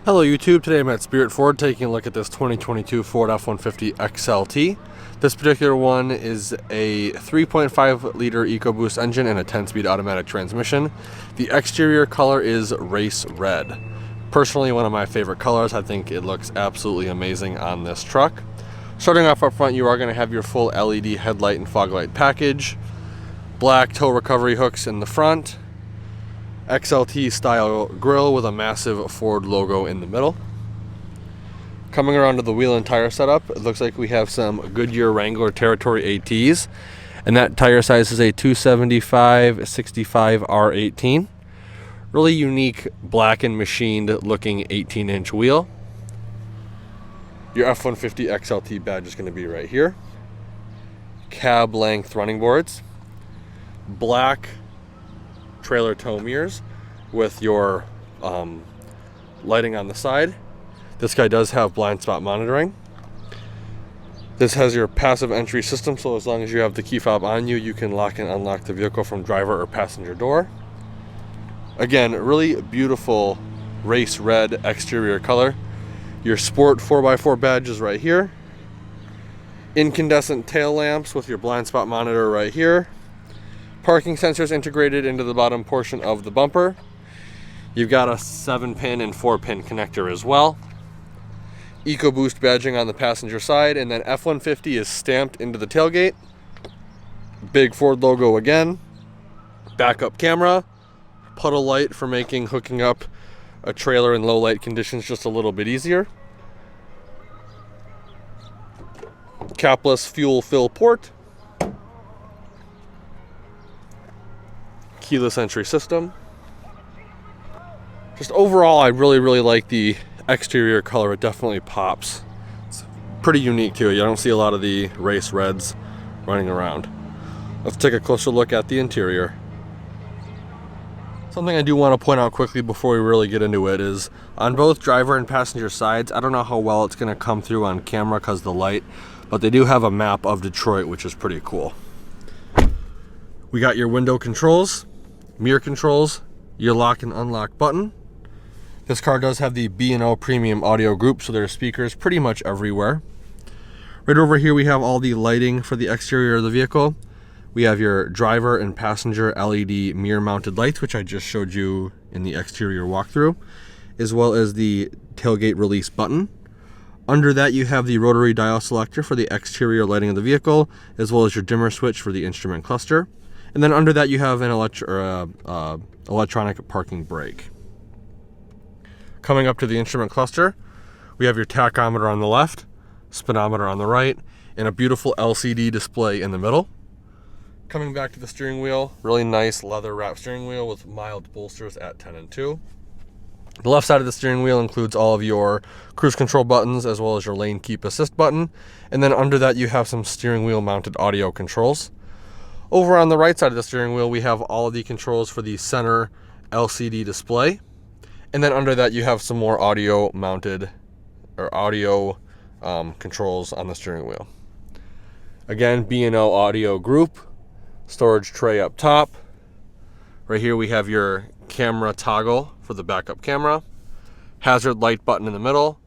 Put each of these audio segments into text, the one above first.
Hello YouTube, today I'm at Spirit Ford taking a look at this 2022 Ford F-150 XLT. This particular one is a 3.5 liter EcoBoost engine and a 10-speed automatic transmission. The exterior color is race red. Personally, one of my favorite colors. I think it looks absolutely amazing on this truck. Starting off up front, you are going to have your full LED headlight and fog light package, black tow recovery hooks in the front, XLT style grille with a massive Ford logo in the middle. Coming around to the wheel and tire setup, it looks like we have some Goodyear Wrangler Territory ATs, and that tire size is a 275/65 R18. Really unique black and machined looking 18-inch wheel. Your F-150 XLT badge is going to be right here. Cab length running boards, black trailer tow mirrors with your lighting on the side. This guy does have blind spot monitoring. This has your passive entry system, so as long as you have the key fob on you, you can lock and unlock the vehicle from driver or passenger door. Again, really beautiful race red exterior color. Your sport 4x4 badge is right here. Incandescent tail lamps with your blind spot monitor right here. Parking sensors integrated into the bottom portion of the bumper. You've got a 7-pin and 4-pin connector as well. EcoBoost badging on the passenger side, and then F-150 is stamped into the tailgate. Big Ford logo again. Backup camera. Puddle light for making hooking up a trailer in low light conditions just a little bit easier. Capless fuel fill port. Keyless entry system. Just overall, I really like the exterior color. It definitely pops. It's pretty unique too. You don't see a lot of the race reds running around. Let's take a closer look at the interior. Something I do want to point out quickly before we really get into it is on both driver and passenger sides, I don't know how well it's going to come through on camera because of the light, but they do have a map of Detroit, which is pretty cool. We got your window controls, mirror controls, your lock and unlock button. This car does have the B&O premium audio group, so there are speakers pretty much everywhere. Right over here we have all the lighting for the exterior of the vehicle. We have your driver and passenger LED mirror mounted lights, which I just showed you in the exterior walkthrough, as well as the tailgate release button. Under that you have the rotary dial selector for the exterior lighting of the vehicle, as well as your dimmer switch for the instrument cluster. And then under that you have an electronic parking brake. Coming up to the instrument cluster, we have your tachometer on the left, speedometer on the right, and a beautiful LCD display in the middle. Coming back to the steering wheel, really nice leather wrapped steering wheel with mild bolsters at 10 and 2. The left side of the steering wheel includes all of your cruise control buttons as well as your lane keep assist button. And then under that you have some steering wheel mounted audio controls. Over on the right side of the steering wheel, we have all of the controls for the center LCD display. And then under that, you have some more audio mounted or audio controls on the steering wheel. Again, B&O audio group, storage tray up top. Right here, we have your camera toggle for the backup camera, hazard light button in the middle,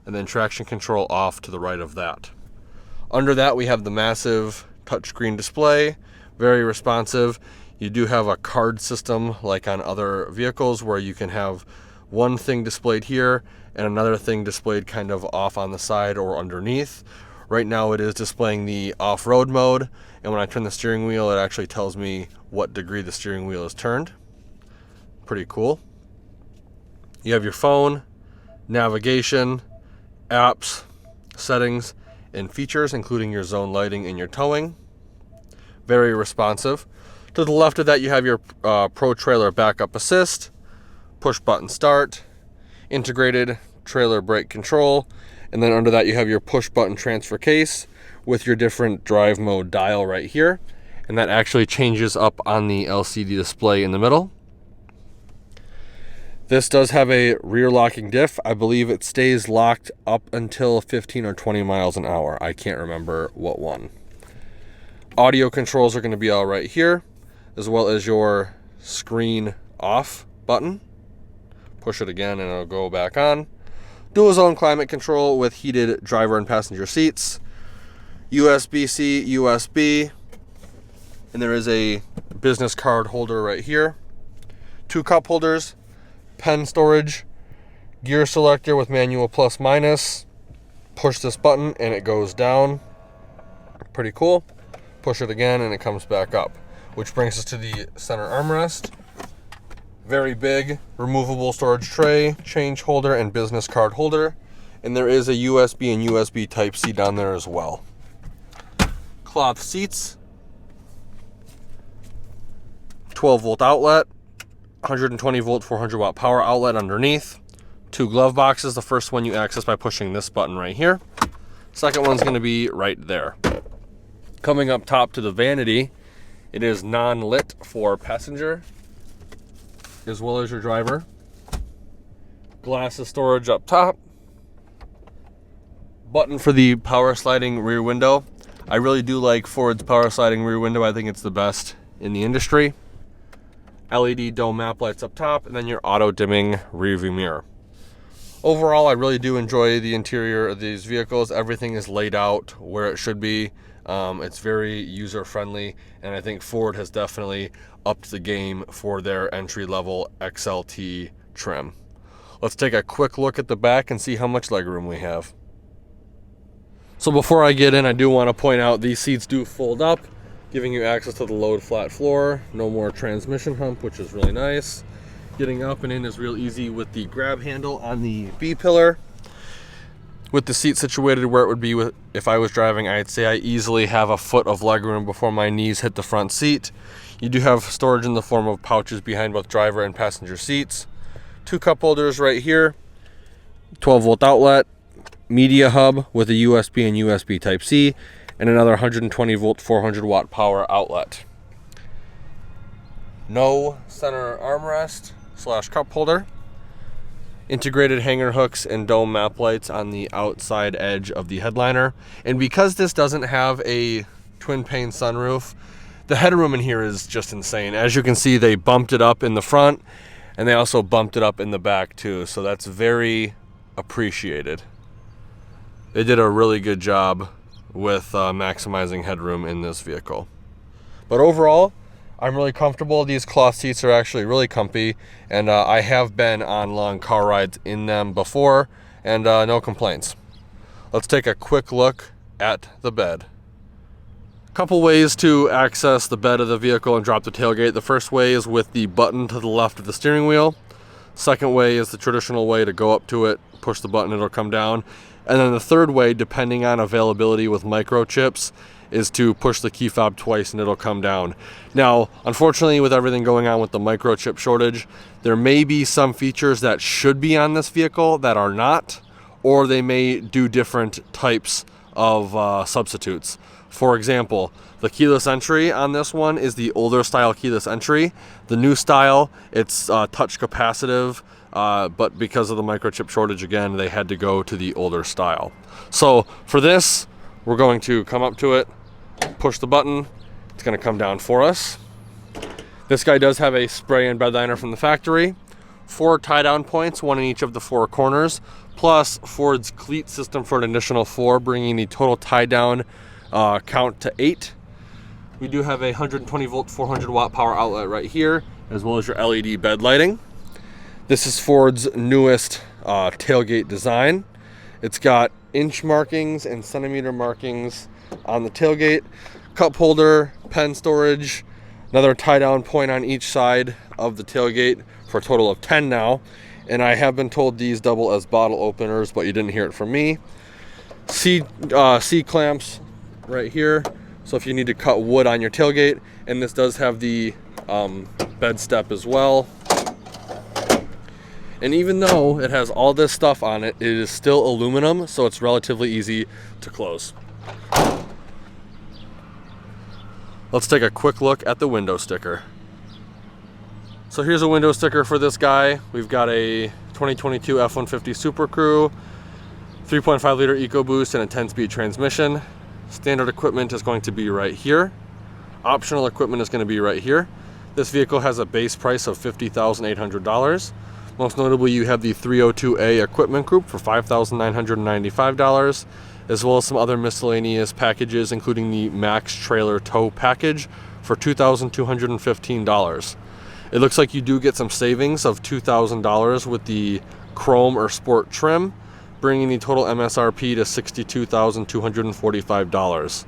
and then traction control off to the right of that. Under that, we have the massive touchscreen display. Very responsive. You do have a card system like on other vehicles where you can have one thing displayed here and another thing displayed kind of off on the side or underneath. Right now it is displaying the off-road mode, and when I turn the steering wheel it actually tells me what degree the steering wheel is turned. Pretty cool. You have your phone, navigation, apps, settings, and features including your zone lighting and your towing. Very responsive. To the left of that you have your Pro Trailer Backup Assist, push button start, integrated trailer brake control, and then under that you have your push button transfer case with your different drive mode dial right here, and that actually changes up on the LCD display in the middle. This does have a rear locking diff. I believe it stays locked up until 15 or 20 miles an hour. I can't remember what one. Audio controls are going to be all right here, as well as your screen off button. Push it again and it'll go back on. Dual zone climate control with heated driver and passenger seats. USB-C, USB, and there is a business card holder right here. 2 cup holders, pen storage, gear selector with manual plus minus. Push this button and it goes down. Pretty cool. Push it again and it comes back up, which brings us to the center armrest. Very big, removable storage tray, change holder, and business card holder. And there is a USB and USB Type-C down there as well. Cloth seats, 12 volt outlet, 120 volt 400 watt power outlet underneath. 2 glove boxes. The first one you access by pushing this button right here. Second one's going to be right there. Coming up top to the vanity, it is non-lit for passenger as well as your driver. Glasses storage up top. Button for the power sliding rear window. I really do like Ford's power sliding rear window. I think it's the best in the industry. LED dome map lights up top, and then your auto dimming rear view mirror. Overall, I really do enjoy the interior of these vehicles. Everything is laid out where it should be. It's very user friendly, and I think Ford has definitely upped the game for their entry level XLT trim. Let's take a quick look at the back and see how much legroom we have. So before I get in, I do want to point out these seats do fold up, giving you access to the load flat floor. No more transmission hump, which is really nice. Getting up and in is real easy with the grab handle on the B-pillar. With the seat situated where it would be if I was driving, I'd say I easily have a foot of legroom before my knees hit the front seat. You do have storage in the form of pouches behind both driver and passenger seats. 2 cup holders right here. 12 volt outlet, media hub with a USB and USB Type-C, and another 120 volt 400 watt power outlet. No center armrest / cup holder. Integrated hanger hooks and dome map lights on the outside edge of the headliner. And because this doesn't have a twin pane sunroof, the headroom in here is just insane. As you can see, they bumped it up in the front and they also bumped it up in the back too. So that's very appreciated. They did a really good job with maximizing headroom in this vehicle. But overall, I'm really comfortable. These cloth seats are actually really comfy, and I have been on long car rides in them before, and no complaints. Let's take a quick look at the bed. A couple ways to access the bed of the vehicle and drop the tailgate. The first way is with the button to the left of the steering wheel. Second way is the traditional way to go up to it, push the button, it'll come down. And then the third way, depending on availability with microchips, is to push the key fob twice and it'll come down. Now, unfortunately, with everything going on with the microchip shortage, there may be some features that should be on this vehicle that are not, or they may do different types of substitutes. For example, the keyless entry on this one is the older style keyless entry. The new style, it's touch capacitive, but because of the microchip shortage, again, they had to go to the older style. So for this, we're going to come up to it, push the button, it's going to come down for us. This guy does have a spray and bed liner from the factory, 4 tie down points, 1 in each of the 4 corners, plus Ford's cleat system for an additional 4, bringing the total tie down count to 8. We do have a 120 volt 400 watt power outlet right here, as well as your LED bed lighting. This is Ford's newest tailgate design. It's got inch markings and centimeter markings on the tailgate, cup holder, pen storage, another tie down point on each side of the tailgate for a total of 10 now. And I have been told these double as bottle openers, but you didn't hear it from me. C clamps right here, so if you need to cut wood on your tailgate. And this does have the bed step as well. And even though it has all this stuff on it, it is still aluminum, so it's relatively easy to close. Let's take a quick look at the window sticker. So here's a window sticker for this guy. We've got a 2022 F-150 Super Crew, 3.5 liter EcoBoost, and a 10-speed transmission. Standard equipment is going to be right here. Optional equipment is going to be right here. This vehicle has a base price of $50,800. Most notably, you have the 302A equipment group for $5,995, as well as some other miscellaneous packages, including the Max Trailer Tow package for $2,215. It looks like you do get some savings of $2,000 with the Chrome or Sport trim, bringing the total MSRP to $62,245.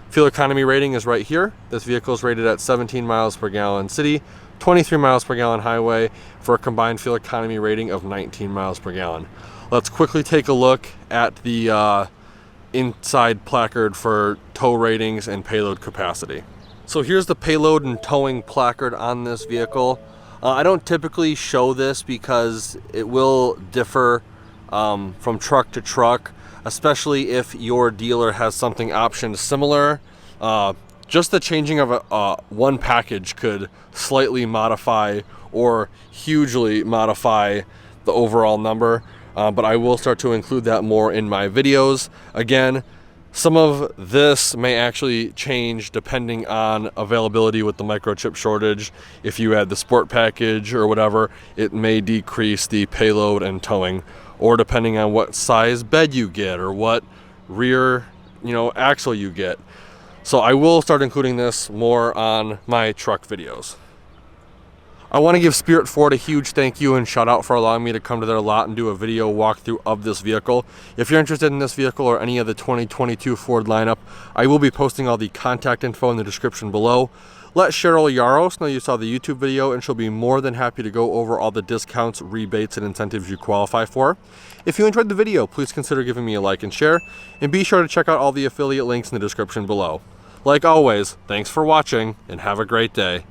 Fuel economy rating is right here. This vehicle is rated at 17 miles per gallon city, 23 miles per gallon highway, for a combined fuel economy rating of 19 miles per gallon. Let's quickly take a look at the inside placard for tow ratings and payload capacity. So here's the payload and towing placard on this vehicle. I don't typically show this because it will differ from truck to truck, especially if your dealer has something optioned similar. Just the changing of one package could slightly modify or hugely modify the overall number, but I will start to include that more in my videos. Again, some of this may actually change depending on availability with the microchip shortage. If you add the sport package or whatever, it may decrease the payload and towing, or depending on what size bed you get or what rear, axle you get. So I will start including this more on my truck videos. I want to give Spirit Ford a huge thank you and shout out for allowing me to come to their lot and do a video walkthrough of this vehicle. If you're interested in this vehicle or any of the 2022 Ford lineup, I will be posting all the contact info in the description below. Let Cheryle Yaros know you saw the YouTube video, and she'll be more than happy to go over all the discounts, rebates, and incentives you qualify for. If you enjoyed the video, please consider giving me a like and share, and be sure to check out all the affiliate links in the description below. Like always, thanks for watching, and have a great day.